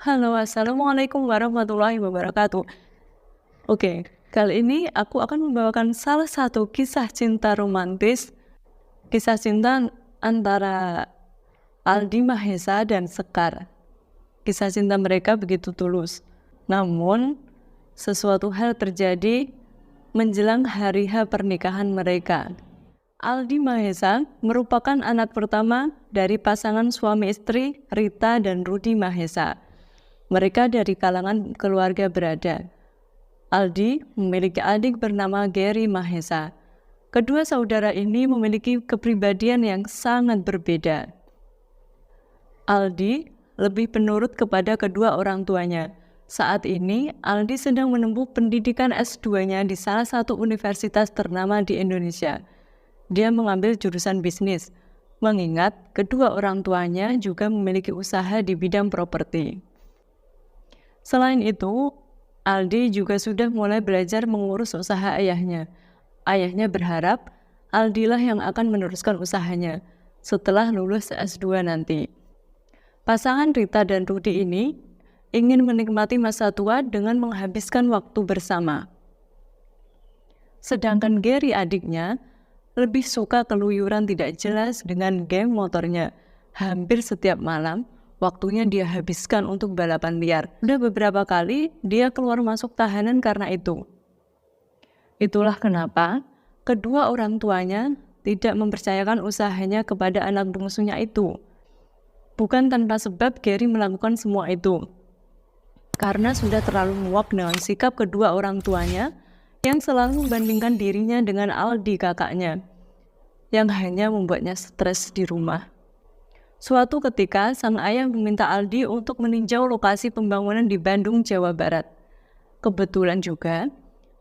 Halo, assalamualaikum warahmatullahi wabarakatuh. Oke, kali ini aku akan membawakan salah satu kisah cinta romantis, kisah cinta antara Aldi Mahesa dan Sekar. Kisah cinta mereka begitu tulus. Namun, sesuatu hal terjadi menjelang hari H pernikahan mereka. Aldi Mahesa merupakan anak pertama dari pasangan suami istri Rita dan Rudi Mahesa. Mereka dari kalangan keluarga berada. Aldi memiliki adik bernama Gary Mahesa. Kedua saudara ini memiliki kepribadian yang sangat berbeda. Aldi lebih penurut kepada kedua orang tuanya. Saat ini, Aldi sedang menempuh pendidikan S2-nya di salah satu universitas ternama di Indonesia. Dia mengambil jurusan bisnis, mengingat kedua orang tuanya juga memiliki usaha di bidang properti. Selain itu, Aldi juga sudah mulai belajar mengurus usaha ayahnya. Ayahnya berharap Aldilah yang akan meneruskan usahanya setelah lulus S2 nanti. Pasangan Rita dan Rudi ini ingin menikmati masa tua dengan menghabiskan waktu bersama. Sedangkan Gary adiknya lebih suka keluyuran tidak jelas dengan geng motornya. Hampir setiap malam, waktunya dia habiskan untuk balapan liar. Udah beberapa kali dia keluar masuk tahanan karena itu. Itulah kenapa kedua orang tuanya tidak mempercayakan usahanya kepada anak bungsunya itu. Bukan tanpa sebab Gary melakukan semua itu. Karena sudah terlalu muak dengan sikap kedua orang tuanya yang selalu membandingkan dirinya dengan Aldi kakaknya, yang hanya membuatnya stres di rumah. Suatu ketika, sang ayah meminta Aldi untuk meninjau lokasi pembangunan di Bandung, Jawa Barat. Kebetulan juga,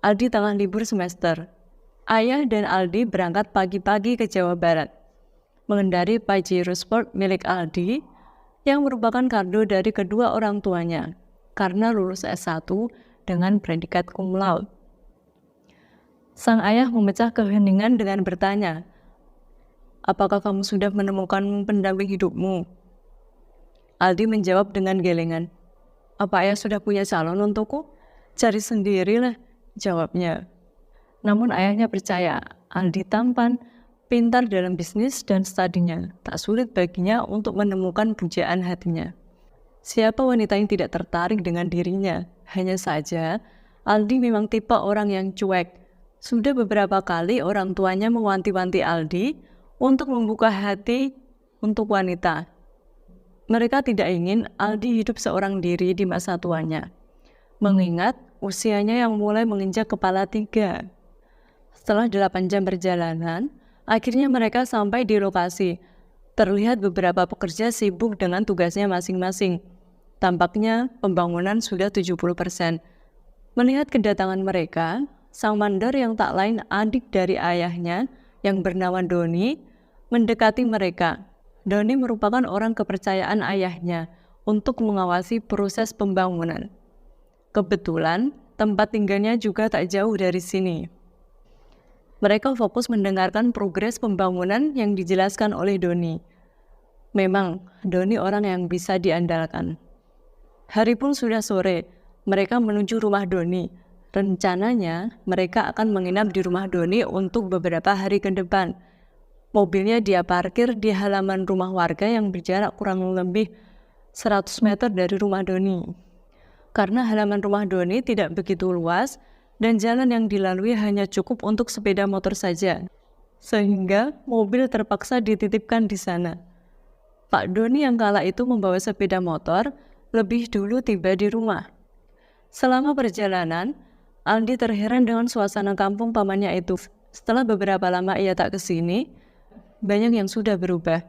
Aldi tengah libur semester. Ayah dan Aldi berangkat pagi-pagi ke Jawa Barat, mengendari Pajero Sport milik Aldi, yang merupakan kado dari kedua orang tuanya, karena lulus S1 dengan predikat cum laude. Sang ayah memecah keheningan dengan bertanya, "Apakah kamu sudah menemukan pendamping hidupmu?" Aldi menjawab dengan gelengan, "Apa ayah sudah punya calon untukku? Cari sendirilah," jawabnya. Namun ayahnya percaya, Aldi tampan, pintar dalam bisnis dan studinya. Tak sulit baginya untuk menemukan pujaan hatinya. Siapa wanita yang tidak tertarik dengan dirinya? Hanya saja, Aldi memang tipe orang yang cuek. Sudah beberapa kali orang tuanya mewanti-wanti Aldi untuk membuka hati untuk wanita. Mereka tidak ingin Aldi hidup seorang diri di masa tuanya, mengingat usianya yang mulai menginjak kepala 3. Setelah 8 jam perjalanan, akhirnya mereka sampai di lokasi. Terlihat beberapa pekerja sibuk dengan tugasnya masing-masing. Tampaknya pembangunan sudah 70%. Melihat kedatangan mereka, sang mandor yang tak lain adik dari ayahnya yang bernama Doni mendekati mereka. Doni merupakan orang kepercayaan ayahnya untuk mengawasi proses pembangunan. Kebetulan, tempat tinggalnya juga tak jauh dari sini. Mereka fokus mendengarkan progres pembangunan yang dijelaskan oleh Doni. Memang, Doni orang yang bisa diandalkan. Hari pun sudah sore, mereka menuju rumah Doni. Rencananya, mereka akan menginap di rumah Doni untuk beberapa hari ke depan. Mobilnya dia parkir di halaman rumah warga yang berjarak kurang lebih 100 meter dari rumah Doni. Karena halaman rumah Doni tidak begitu luas dan jalan yang dilalui hanya cukup untuk sepeda motor saja, sehingga mobil terpaksa dititipkan di sana. Pak Doni yang kala itu membawa sepeda motor lebih dulu tiba di rumah. Selama perjalanan, Aldi terheran dengan suasana kampung pamannya itu. Setelah beberapa lama ia tak kesini, banyak yang sudah berubah.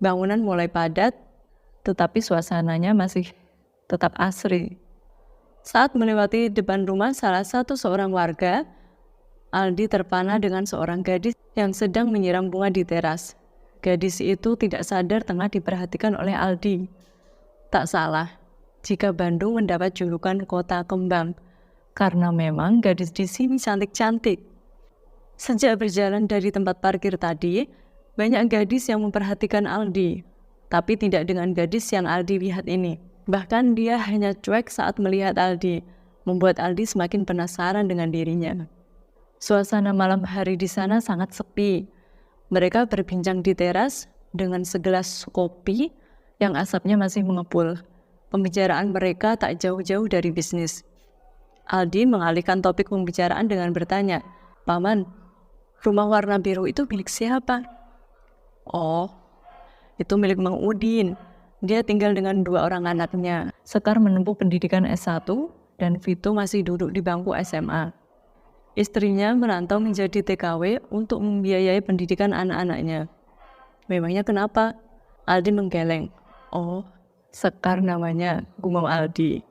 Bangunan mulai padat, tetapi suasananya masih tetap asri. Saat melewati depan rumah salah satu seorang warga, Aldi terpana dengan seorang gadis yang sedang menyiram bunga di teras. Gadis itu tidak sadar tengah diperhatikan oleh Aldi. Tak salah jika Bandung mendapat julukan kota kembang, karena memang gadis di sini cantik-cantik. Sejak berjalan dari tempat parkir tadi, banyak gadis yang memperhatikan Aldi, tapi tidak dengan gadis yang Aldi lihat ini. Bahkan dia hanya cuek saat melihat Aldi, membuat Aldi semakin penasaran dengan dirinya. Suasana malam hari di sana sangat sepi. Mereka berbincang di teras dengan segelas kopi yang asapnya masih mengepul. Pembicaraan mereka tak jauh-jauh dari bisnis. Aldi mengalihkan topik pembicaraan dengan bertanya, "Paman, rumah warna biru itu milik siapa?" "Oh, itu milik Mang Udin. Dia tinggal dengan 2 orang anaknya. Sekar menempuh pendidikan S1 dan Vito masih duduk di bangku SMA. Istrinya merantau menjadi TKW untuk membiayai pendidikan anak-anaknya." "Memangnya kenapa?" Aldi menggeleng. "Oh, Sekar namanya," gumam Aldi.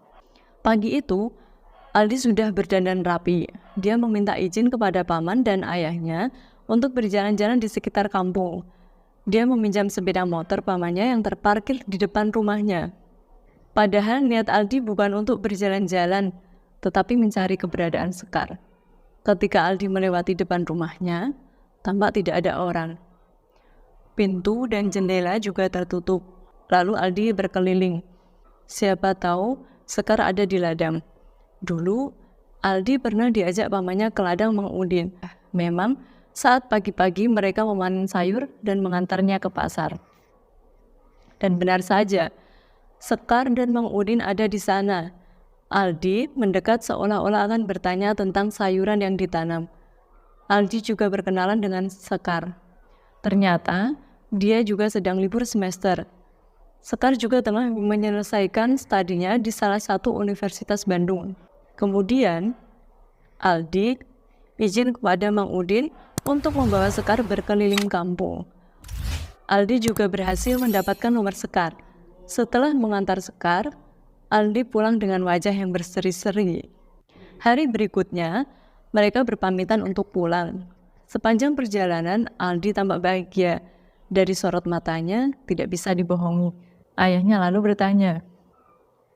Pagi itu, Aldi sudah berdandan rapi. Dia meminta izin kepada paman dan ayahnya untuk berjalan-jalan di sekitar kampung. Dia meminjam sepeda motor pamannya yang terparkir di depan rumahnya. Padahal niat Aldi bukan untuk berjalan-jalan, tetapi mencari keberadaan Sekar. Ketika Aldi melewati depan rumahnya, tampak tidak ada orang. Pintu dan jendela juga tertutup. Lalu Aldi berkeliling. Siapa tahu Sekar ada di ladang. Dulu, Aldi pernah diajak pamannya ke ladang Mang Udin. Memang, saat pagi-pagi mereka memanen sayur dan mengantarnya ke pasar. Dan benar saja, Sekar dan Mang Udin ada di sana. Aldi mendekat seolah-olah akan bertanya tentang sayuran yang ditanam. Aldi juga berkenalan dengan Sekar. Ternyata, dia juga sedang libur semester. Sekar juga tengah menyelesaikan studinya di salah satu universitas Bandung. Kemudian, Aldi izin kepada Mang Udin untuk membawa Sekar berkeliling kampung. Aldi juga berhasil mendapatkan nomor Sekar. Setelah mengantar Sekar, Aldi pulang dengan wajah yang berseri-seri. Hari berikutnya, mereka berpamitan untuk pulang. Sepanjang perjalanan, Aldi tampak bahagia. Dari sorot matanya, tidak bisa dibohongi. Ayahnya lalu bertanya,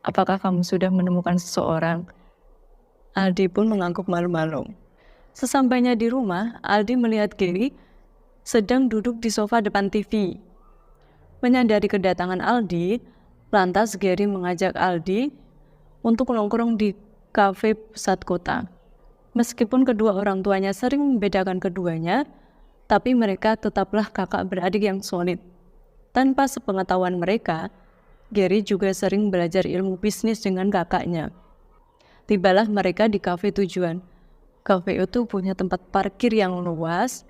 "Apakah kamu sudah menemukan seseorang?" Aldi pun mengangguk malu-malu. Sesampainya di rumah, Aldi melihat Gary sedang duduk di sofa depan TV. Menyadari kedatangan Aldi, lantas Gary mengajak Aldi untuk nongkrong di kafe pusat kota. Meskipun kedua orang tuanya sering membedakan keduanya, tapi mereka tetaplah kakak beradik yang solid. Tanpa sepengetahuan mereka, Gary juga sering belajar ilmu bisnis dengan kakaknya. Tibalah mereka di kafe tujuan. Kafe itu punya tempat parkir yang luas,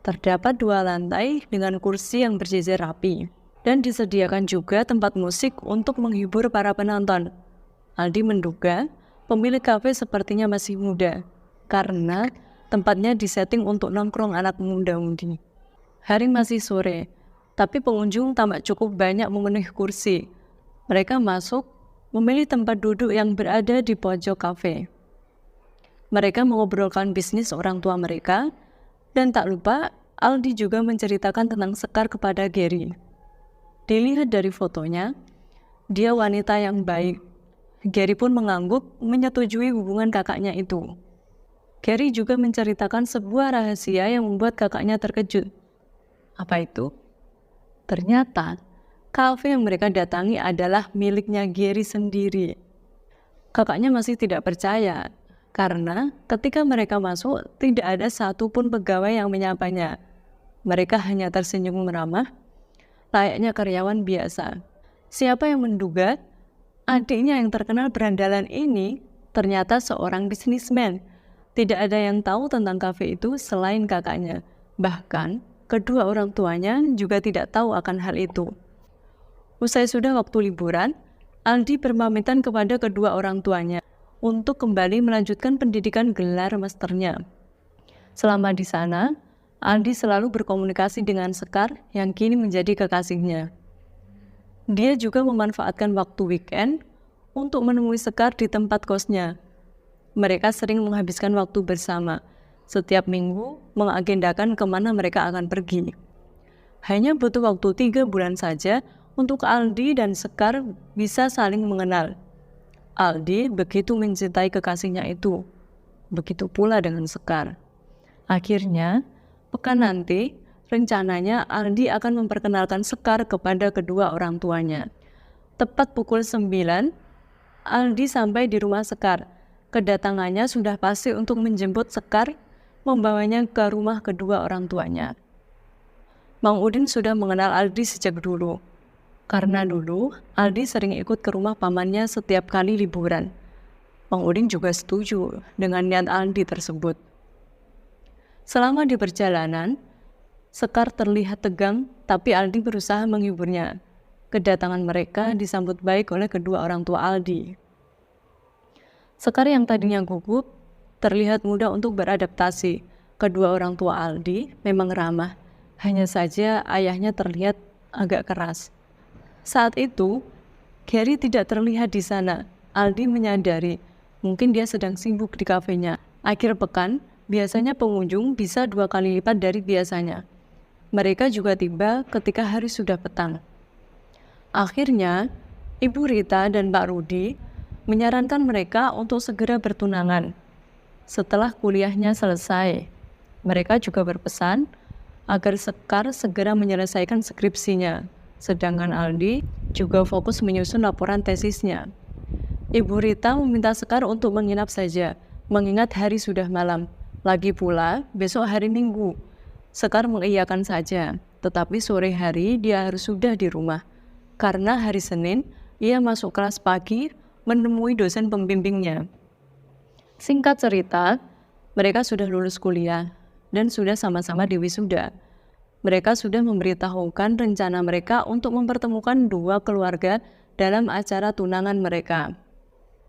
terdapat 2 lantai dengan kursi yang berjejer rapi, dan disediakan juga tempat musik untuk menghibur para penonton. Aldi menduga pemilik kafe sepertinya masih muda, karena tempatnya disetting untuk nongkrong anak muda-mudi. Hari masih sore, tapi pengunjung tampak cukup banyak memenuhi kursi. Mereka masuk, memilih tempat duduk yang berada di pojok kafe. Mereka mengobrolkan bisnis orang tua mereka, dan tak lupa Aldi juga menceritakan tentang Sekar kepada Gary. Dilihat dari fotonya, dia wanita yang baik. Gary pun mengangguk menyetujui hubungan kakaknya itu. Gary juga menceritakan sebuah rahasia yang membuat kakaknya terkejut. Apa itu? Ternyata, kafe yang mereka datangi adalah miliknya Gary sendiri. Kakaknya masih tidak percaya, karena ketika mereka masuk, tidak ada satupun pegawai yang menyapanya. Mereka hanya tersenyum ramah, layaknya karyawan biasa. Siapa yang menduga adiknya yang terkenal berandalan ini ternyata seorang bisnismen. Tidak ada yang tahu tentang kafe itu selain kakaknya. Bahkan, kedua orang tuanya juga tidak tahu akan hal itu. Usai sudah waktu liburan, Aldi berpamitan kepada kedua orang tuanya untuk kembali melanjutkan pendidikan gelar masternya. Selama di sana, Aldi selalu berkomunikasi dengan Sekar yang kini menjadi kekasihnya. Dia juga memanfaatkan waktu weekend untuk menemui Sekar di tempat kosnya. Mereka sering menghabiskan waktu bersama. Setiap minggu mengagendakan kemana mereka akan pergi. Hanya butuh waktu 3 bulan saja untuk Aldi dan Sekar bisa saling mengenal. Aldi begitu mencintai kekasihnya itu. Begitu pula dengan Sekar. Akhirnya, pekan nanti, rencananya Aldi akan memperkenalkan Sekar kepada kedua orang tuanya. Tepat pukul 9, Aldi sampai di rumah Sekar. Kedatangannya sudah pasti untuk menjemput Sekar, membawanya ke rumah kedua orang tuanya. Mang Udin sudah mengenal Aldi sejak dulu. Karena dulu, Aldi sering ikut ke rumah pamannya setiap kali liburan. Mang Udin juga setuju dengan niat Aldi tersebut. Selama di perjalanan, Sekar terlihat tegang, tapi Aldi berusaha menghiburnya. Kedatangan mereka disambut baik oleh kedua orang tua Aldi. Sekar yang tadinya gugup, terlihat mudah untuk beradaptasi. Kedua orang tua Aldi memang ramah, hanya saja ayahnya terlihat agak keras. Saat itu, Gary tidak terlihat di sana. Aldi menyadari, mungkin dia sedang sibuk di kafenya. Akhir pekan, biasanya pengunjung bisa 2 kali lipat dari biasanya. Mereka juga tiba ketika hari sudah petang. Akhirnya, Ibu Rita dan Pak Rudi menyarankan mereka untuk segera bertunangan. Setelah kuliahnya selesai, mereka juga berpesan agar Sekar segera menyelesaikan skripsinya, sedangkan Aldi juga fokus menyusun laporan tesisnya. Ibu Rita meminta Sekar untuk menginap saja, mengingat hari sudah malam. Lagi pula, besok hari Minggu. Sekar mengiyakan saja, tetapi sore hari dia harus sudah di rumah. Karena hari Senin, ia masuk kelas pagi menemui dosen pembimbingnya. Singkat cerita, mereka sudah lulus kuliah dan sudah sama-sama di wisuda. Mereka sudah memberitahukan rencana mereka untuk mempertemukan dua keluarga dalam acara tunangan mereka.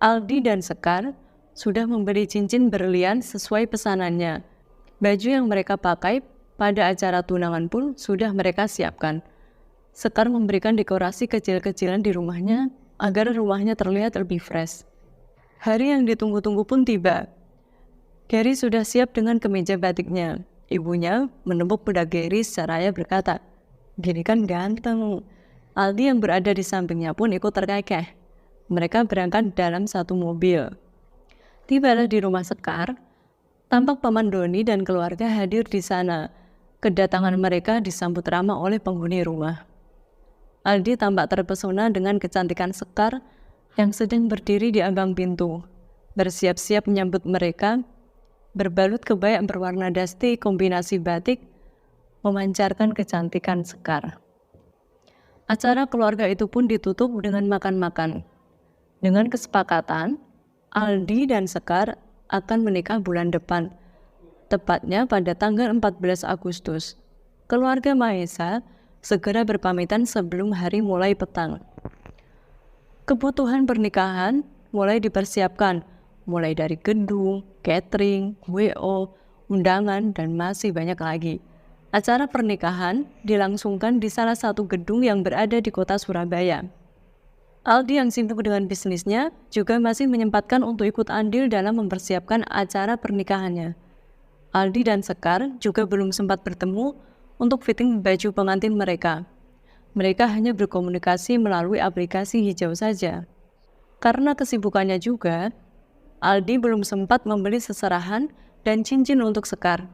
Aldi dan Sekar sudah membeli cincin berlian sesuai pesanannya. Baju yang mereka pakai pada acara tunangan pun sudah mereka siapkan. Sekar memberikan dekorasi kecil-kecilan di rumahnya agar rumahnya terlihat lebih fresh. Hari yang ditunggu-tunggu pun tiba. Gary sudah siap dengan kemeja batiknya. Ibunya menepuk pundak Gary seraya berkata, "Gini kan ganteng." Aldi yang berada di sampingnya pun ikut terkekeh. Mereka berangkat dalam satu mobil. Tibalah di rumah Sekar. Tampak Paman Doni dan keluarga hadir di sana. Kedatangan mereka disambut ramah oleh penghuni rumah. Aldi tampak terpesona dengan kecantikan Sekar yang sedang berdiri di ambang pintu, bersiap-siap menyambut mereka, berbalut kebaya berwarna dasti kombinasi batik, memancarkan kecantikan Sekar. Acara keluarga itu pun ditutup dengan makan-makan. Dengan kesepakatan, Aldi dan Sekar akan menikah bulan depan, tepatnya pada tanggal 14 Agustus. Keluarga Mahesa segera berpamitan sebelum hari mulai petang. Kebutuhan pernikahan mulai dipersiapkan, mulai dari gedung, catering, WO, undangan, dan masih banyak lagi. Acara pernikahan dilangsungkan di salah satu gedung yang berada di kota Surabaya. Aldi yang sibuk dengan bisnisnya juga masih menyempatkan untuk ikut andil dalam mempersiapkan acara pernikahannya. Aldi dan Sekar juga belum sempat bertemu untuk fitting baju pengantin mereka. Mereka hanya berkomunikasi melalui aplikasi hijau saja. Karena kesibukannya juga, Aldi belum sempat membeli seserahan dan cincin untuk Sekar.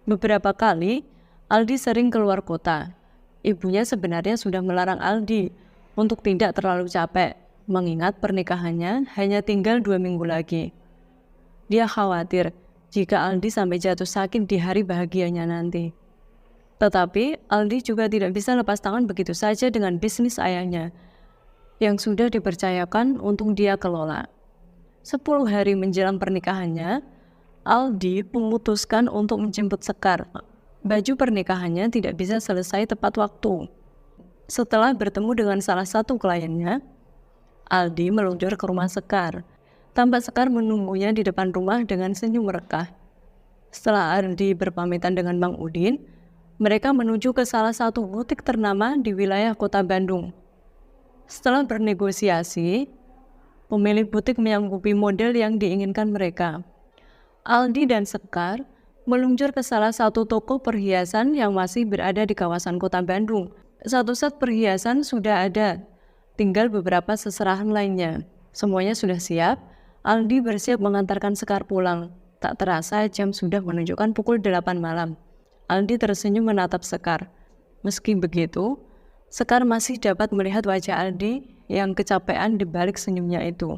Beberapa kali, Aldi sering keluar kota. Ibunya sebenarnya sudah melarang Aldi untuk tidak terlalu capek, mengingat pernikahannya hanya tinggal 2 minggu lagi. Dia khawatir jika Aldi sampai jatuh sakit di hari bahagianya nanti. Tetapi Aldi juga tidak bisa lepas tangan begitu saja dengan bisnis ayahnya yang sudah dipercayakan untuk dia kelola. 10 hari menjelang pernikahannya, Aldi memutuskan untuk menjemput Sekar. Baju pernikahannya tidak bisa selesai tepat waktu. Setelah bertemu dengan salah satu kliennya, Aldi meluncur ke rumah Sekar. Tampak Sekar menunggunya di depan rumah dengan senyum merekah. Setelah Aldi berpamitan dengan Mang Udin, mereka menuju ke salah satu butik ternama di wilayah kota Bandung. Setelah bernegosiasi, pemilik butik menyanggupi model yang diinginkan mereka. Aldi dan Sekar meluncur ke salah satu toko perhiasan yang masih berada di kawasan kota Bandung. Satu set perhiasan sudah ada, tinggal beberapa seserahan lainnya. Semuanya sudah siap. Aldi bersiap mengantarkan Sekar pulang. Tak terasa jam sudah menunjukkan pukul 8 malam. Aldi tersenyum menatap Sekar. Meski begitu, Sekar masih dapat melihat wajah Aldi yang kecapean di balik senyumnya itu.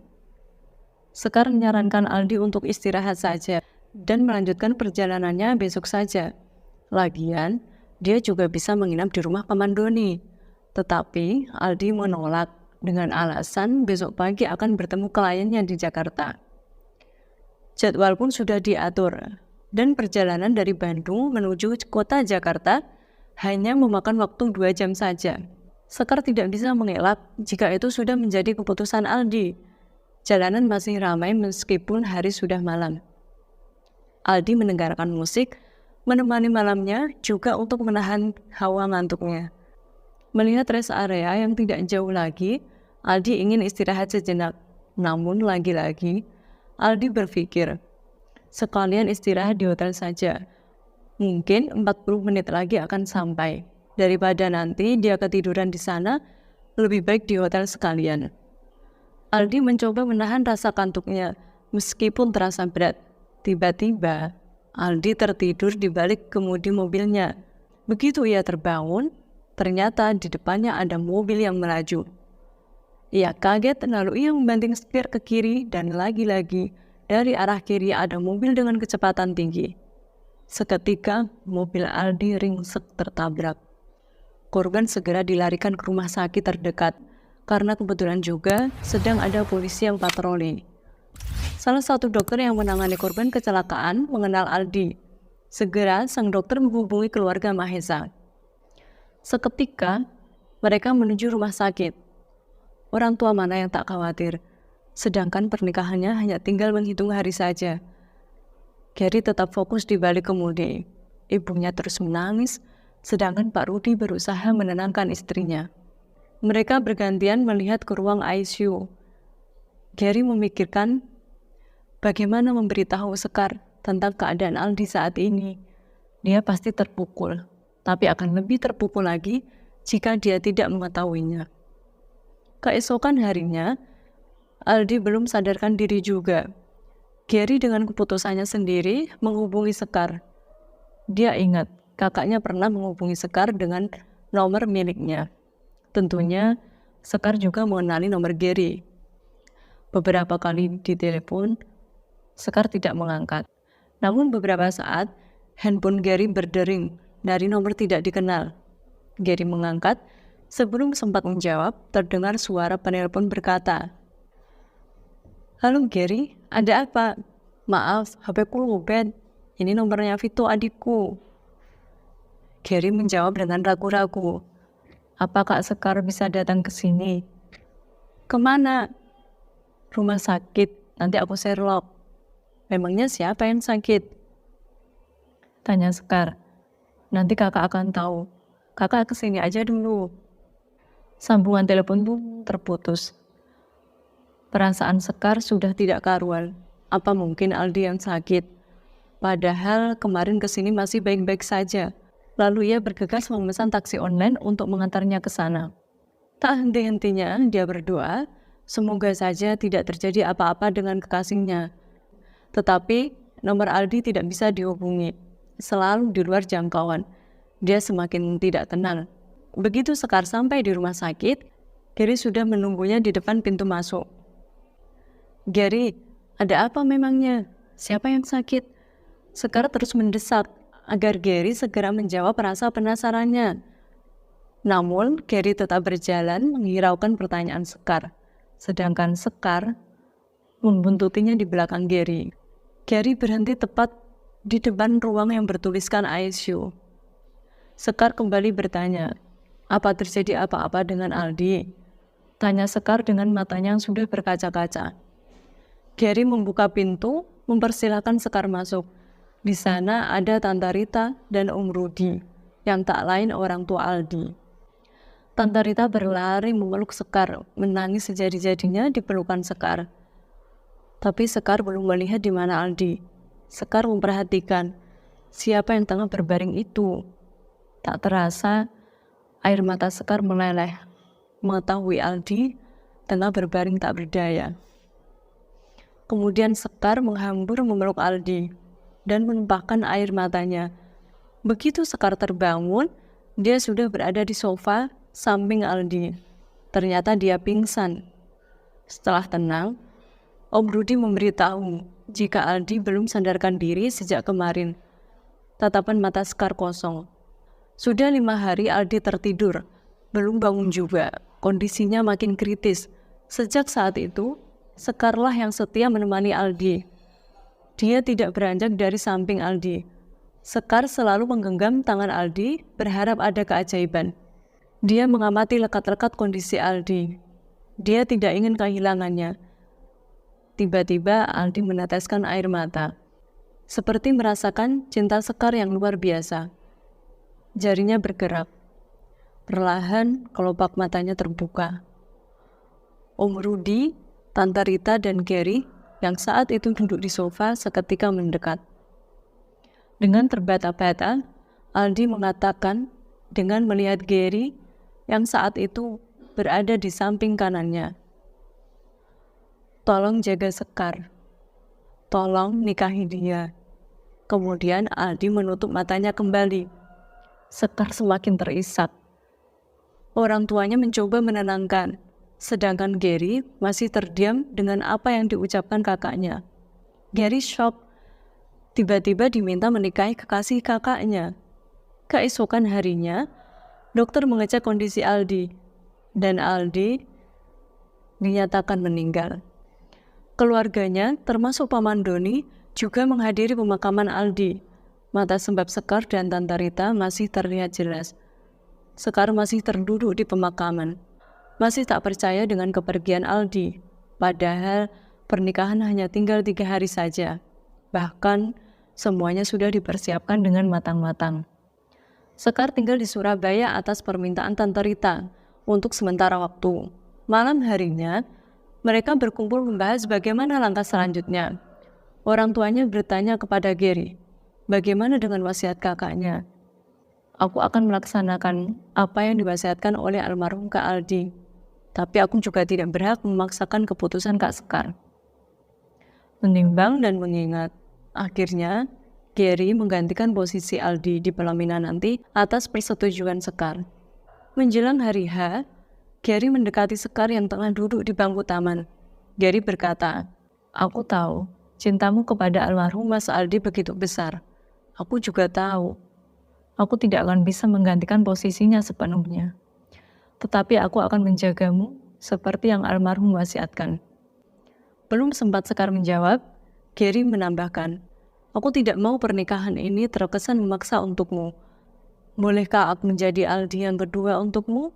Sekar menyarankan Aldi untuk istirahat saja dan melanjutkan perjalanannya besok saja. Lagian, dia juga bisa menginap di rumah Paman Doni. Tetapi Aldi menolak dengan alasan besok pagi akan bertemu kliennya di Jakarta. Jadwal pun sudah diatur, dan perjalanan dari Bandung menuju kota Jakarta hanya memakan waktu 2 jam saja. Sekar tidak bisa mengelak jika itu sudah menjadi keputusan Aldi. Jalanan masih ramai meskipun hari sudah malam. Aldi mendengarkan musik, menemani malamnya juga untuk menahan hawa ngantuknya. Melihat rest area yang tidak jauh lagi, Aldi ingin istirahat sejenak. Namun lagi-lagi, Aldi berpikir, sekalian istirahat di hotel saja. Mungkin 40 menit lagi akan sampai. Daripada nanti dia ketiduran di sana, lebih baik di hotel sekalian. Aldi mencoba menahan rasa kantuknya, meskipun terasa berat. Tiba-tiba, Aldi tertidur di balik kemudi mobilnya. Begitu ia terbangun, ternyata di depannya ada mobil yang melaju. Ia kaget lalu ia membanting setir ke kiri dan lagi-lagi dari arah kiri ada mobil dengan kecepatan tinggi. Seketika, mobil Aldi ringsek tertabrak. Korban segera dilarikan ke rumah sakit terdekat, karena kebetulan juga sedang ada polisi yang patroli. Salah satu dokter yang menangani korban kecelakaan mengenal Aldi. Segera sang dokter menghubungi keluarga Mahesa. Seketika mereka menuju rumah sakit. Orang tua mana yang tak khawatir, sedangkan pernikahannya hanya tinggal menghitung hari saja. Gary tetap fokus di balik kemudi. Ibunya terus menangis, sedangkan Pak Rudi berusaha menenangkan istrinya. Mereka bergantian melihat ke ruang ICU. Gary memikirkan bagaimana memberitahu Sekar tentang keadaan Aldi saat ini. Dia pasti terpukul, tapi akan lebih terpukul lagi jika dia tidak mengetahuinya. Keesokan harinya, Aldi belum sadarkan diri juga. Gary dengan keputusannya sendiri menghubungi Sekar. Dia ingat kakaknya pernah menghubungi Sekar dengan nomor miliknya. Tentunya, Sekar juga mengenali nomor Gary. Beberapa kali ditelepon, Sekar tidak mengangkat. Namun beberapa saat, handphone Gary berdering dari nomor tidak dikenal. Gary mengangkat, sebelum sempat menjawab, terdengar suara penelpon berkata, "Halo Gary, ada apa? Maaf, HP-ku lowbat. Ini nomornya Vito adikku." Gary menjawab dengan ragu-ragu. "Apa Kak Sekar bisa datang ke sini?" "Kemana?" "Rumah sakit, nanti aku Sherlock." "Memangnya siapa yang sakit?" tanya Sekar. "Nanti kakak akan tahu. Kakak kesini aja dulu." Sambungan telepon pun terputus. Perasaan Sekar sudah tidak karuan. Apa mungkin Aldi yang sakit? Padahal kemarin kesini masih baik-baik saja. Lalu ia bergegas memesan taksi online untuk mengantarnya ke sana. Tak henti-hentinya dia berdoa, semoga saja tidak terjadi apa-apa dengan kekasihnya. Tetapi nomor Aldi tidak bisa dihubungi, selalu di luar jangkauan. Dia semakin tidak tenang. Begitu Sekar sampai di rumah sakit, Gary sudah menunggunya di depan pintu masuk. "Gary, ada apa memangnya? Siapa yang sakit?" Sekar terus mendesak agar Gary segera menjawab rasa penasarannya. Namun, Gary tetap berjalan menghiraukan pertanyaan Sekar. Sedangkan Sekar membuntutinya di belakang Gary. Gary berhenti tepat di depan ruang yang bertuliskan ICU. Sekar kembali bertanya, "Apa terjadi apa-apa dengan Aldi?" tanya Sekar dengan matanya yang sudah berkaca-kaca. Gary membuka pintu, mempersilahkan Sekar masuk. Di sana ada Tante Rita dan Om Rudi, yang tak lain orang tua Aldi. Tante Rita berlari memeluk Sekar, menangis sejadi-jadinya di pelukan Sekar. Tapi Sekar belum melihat di mana Aldi. Sekar memperhatikan siapa yang tengah berbaring itu. Tak terasa, air mata Sekar meleleh, mengetahui Aldi tengah berbaring tak berdaya. Kemudian Sekar menghambur memeluk Aldi dan menumpahkan air matanya. Begitu Sekar terbangun, dia sudah berada di sofa samping Aldi. Ternyata dia pingsan. Setelah tenang, Om Rudi memberitahu jika Aldi belum sadarkan diri sejak kemarin. Tatapan mata Sekar kosong. Sudah 5 hari Aldi tertidur, belum bangun juga. Kondisinya makin kritis. Sejak saat itu, Sekarlah yang setia menemani Aldi. Dia tidak beranjak dari samping Aldi. Sekar selalu menggenggam tangan Aldi, berharap ada keajaiban. Dia mengamati lekat-lekat kondisi Aldi. Dia tidak ingin kehilangannya. Tiba-tiba Aldi meneteskan air mata, seperti merasakan cinta Sekar yang luar biasa. Jarinya bergerak. Perlahan kelopak matanya terbuka. Om Rudi, Tante Rita, dan Gary yang saat itu duduk di sofa seketika mendekat. Dengan terbata-bata, Aldi mengatakan dengan melihat Gary yang saat itu berada di samping kanannya. Tolong jaga Sekar. Tolong nikahi dia. Kemudian Aldi menutup matanya kembali. Sekar semakin terisak. Orang tuanya mencoba menenangkan, sedangkan Gary masih terdiam dengan apa yang diucapkan kakaknya. Gary shock. Tiba-tiba diminta menikahi kekasih kakaknya. Keesokan harinya, dokter mengecek kondisi Aldi, dan Aldi dinyatakan meninggal. Keluarganya, termasuk Paman Doni, juga menghadiri pemakaman Aldi. Mata sembab Sekar dan Tante Rita masih terlihat jelas. Sekar masih terduduk di pemakaman, masih tak percaya dengan kepergian Aldi. Padahal pernikahan hanya tinggal 3 hari saja. Bahkan semuanya sudah dipersiapkan dengan matang-matang. Sekar tinggal di Surabaya atas permintaan Tante Rita untuk sementara waktu. Malam harinya, mereka berkumpul membahas bagaimana langkah selanjutnya. Orang tuanya bertanya kepada Gary, bagaimana dengan wasiat kakaknya? Aku akan melaksanakan apa yang diwasiatkan oleh almarhum Kak Aldi. Tapi aku juga tidak berhak memaksakan keputusan Kak Sekar. Menimbang dan mengingat, akhirnya Gary menggantikan posisi Aldi di pelaminan nanti atas persetujuan Sekar. Menjelang hari H, Gary mendekati Sekar yang tengah duduk di bangku taman. Gary berkata, aku tahu cintamu kepada almarhum Mas Aldi begitu besar. Aku juga tahu, aku tidak akan bisa menggantikan posisinya sepenuhnya. Tetapi aku akan menjagamu seperti yang almarhum wasiatkan. Belum sempat Sekar menjawab, Gary menambahkan, aku tidak mau pernikahan ini terkesan memaksa untukmu. Bolehkah aku menjadi Aldi yang kedua untukmu?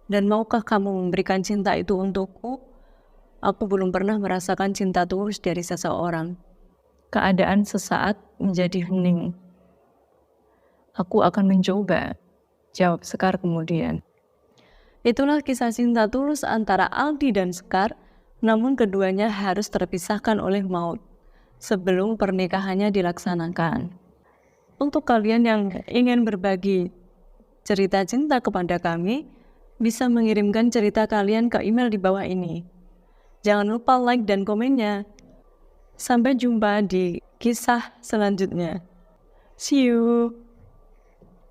Dan maukah kamu memberikan cinta itu untukku? Aku belum pernah merasakan cinta tulus dari seseorang. Keadaan sesaat menjadi hening. Aku akan mencoba, jawab Sekar kemudian. Itulah kisah cinta tulus antara Aldi dan Sekar, namun keduanya harus terpisahkan oleh maut sebelum pernikahannya dilaksanakan. Untuk kalian yang ingin berbagi cerita cinta kepada kami, bisa mengirimkan cerita kalian ke email di bawah ini. Jangan lupa like dan komennya. Sampai jumpa di kisah selanjutnya. See you!